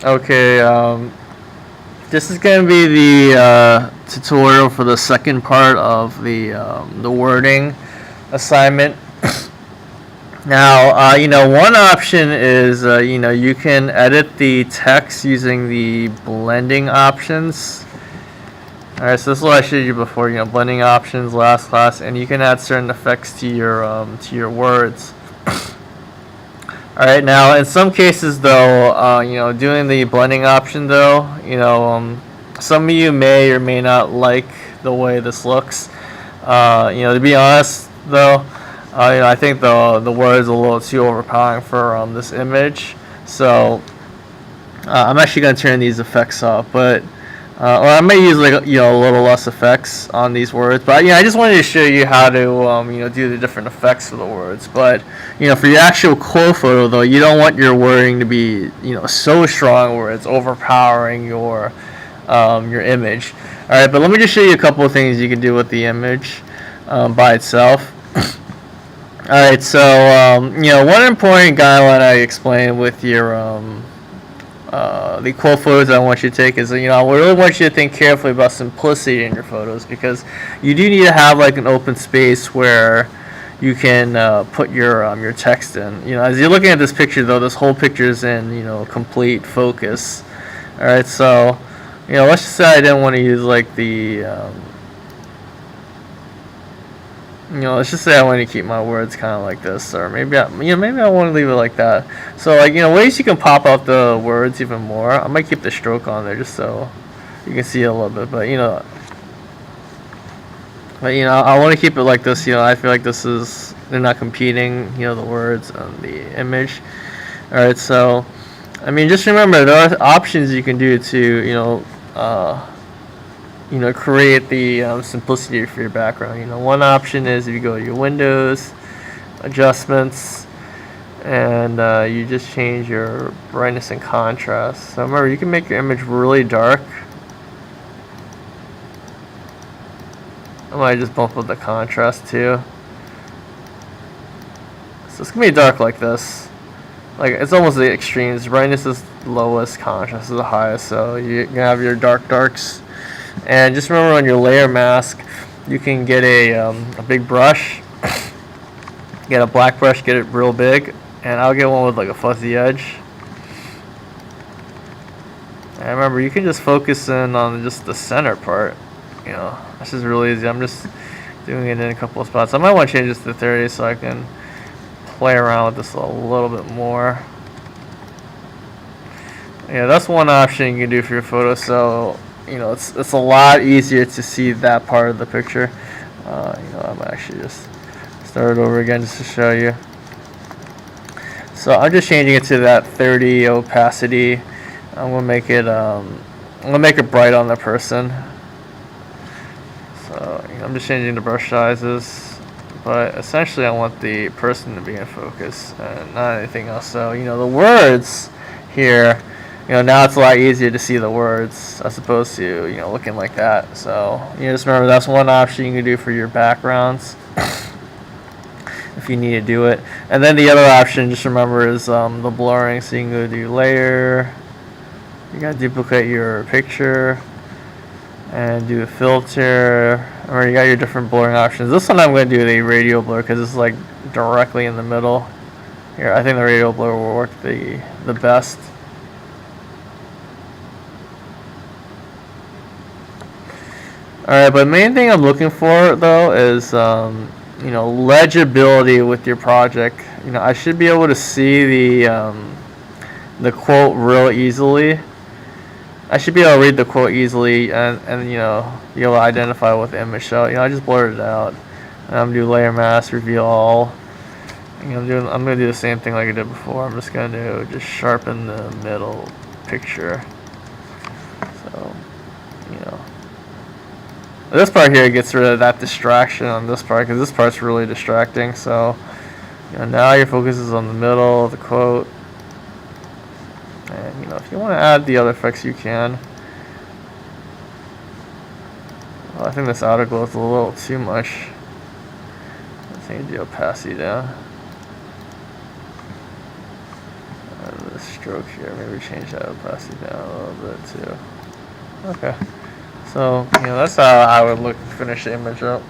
Okay, this is going to be the tutorial for the second part of the wording assignment. Now, one option is, you can edit the text using the blending options. Alright, so this is what I showed you before, blending options last class, and you can add certain effects to your words. Alright, now in some cases though, doing the blending option though, some of you may or may not like the way this looks. To be honest though, I think the word is a little too overpowering for this image. So I'm actually going to turn these effects off, but or I may use a little less effects on these words. But I just wanted to show you how to do the different effects for the words. But for your actual quote photo though, you don't want your wording to be so strong where it's overpowering your image. All right, but let me just show you a couple of things you can do with the image by itself. Alright, so one important guideline I explained with your the quote photos I want you to take is, I really want you to think carefully about simplicity in your photos, because you do need to have like an open space where you can put your text in. As you're looking at this picture though, this whole picture is in complete focus. Alright, so let's just say I didn't want to use like the let's just say I want to keep my words kind of like this, or maybe maybe I want to leave it like that. So ways you can pop out the words even more. I might keep the stroke on there just so you can see it a little bit, but I want to keep it like this. I feel like they're not competing. The words on the image. All right, so just remember there are options you can do to create the simplicity for your background. One option is if you go to your Windows, Adjustments, and you just change your brightness and contrast. So remember, you can make your image really dark. I might just bump up the contrast too. So it's going to be dark like this. Like, it's almost the extremes. Brightness is the lowest, contrast is the highest, so you can have your darks. And just remember, on your layer mask, you can get a big brush, get a black brush, get it real big, and I'll get one with like a fuzzy edge. And remember, you can just focus in on just the center part. This is really easy. I'm just doing it in a couple of spots. I might want to change this to 30 so I can play around with this a little bit more. Yeah, that's one option you can do for your photo. So it's a lot easier to see that part of the picture. I'm actually just start it over again just to show you. So I'm just changing it to that 30 opacity. I'm gonna make it bright on the person. So I'm just changing the brush sizes, but essentially I want the person to be in focus and not anything else. So the words here. Now it's a lot easier to see the words as opposed to, looking like that. So, just remember that's one option you can do for your backgrounds if you need to do it. And then the other option, just remember, is the blurring. So you can go to layer, you got to duplicate your picture, and do a filter. Or you got your different blurring options. This one I'm going to do the radial blur because it's like directly in the middle. Here, I think the radial blur will work the best. Alright, but the main thing I'm looking for though is legibility with your project. I should be able to see the quote real easily. I should be able to read the quote easily and be able to identify what the image show. I just blurred it out. And I'm gonna do layer mask, reveal all. I'm gonna do the same thing like I did before. I'm just gonna just sharpen the middle picture. So this part here gets rid of that distraction on this part, because this part's really distracting. So now your focus is on the middle of the quote. And if you want to add the other effects, you can. Well, I think this outer glow is a little too much. Let's change the opacity down. This stroke here. Maybe change that opacity down a little bit too. Okay. So, that's how I would finish the image up.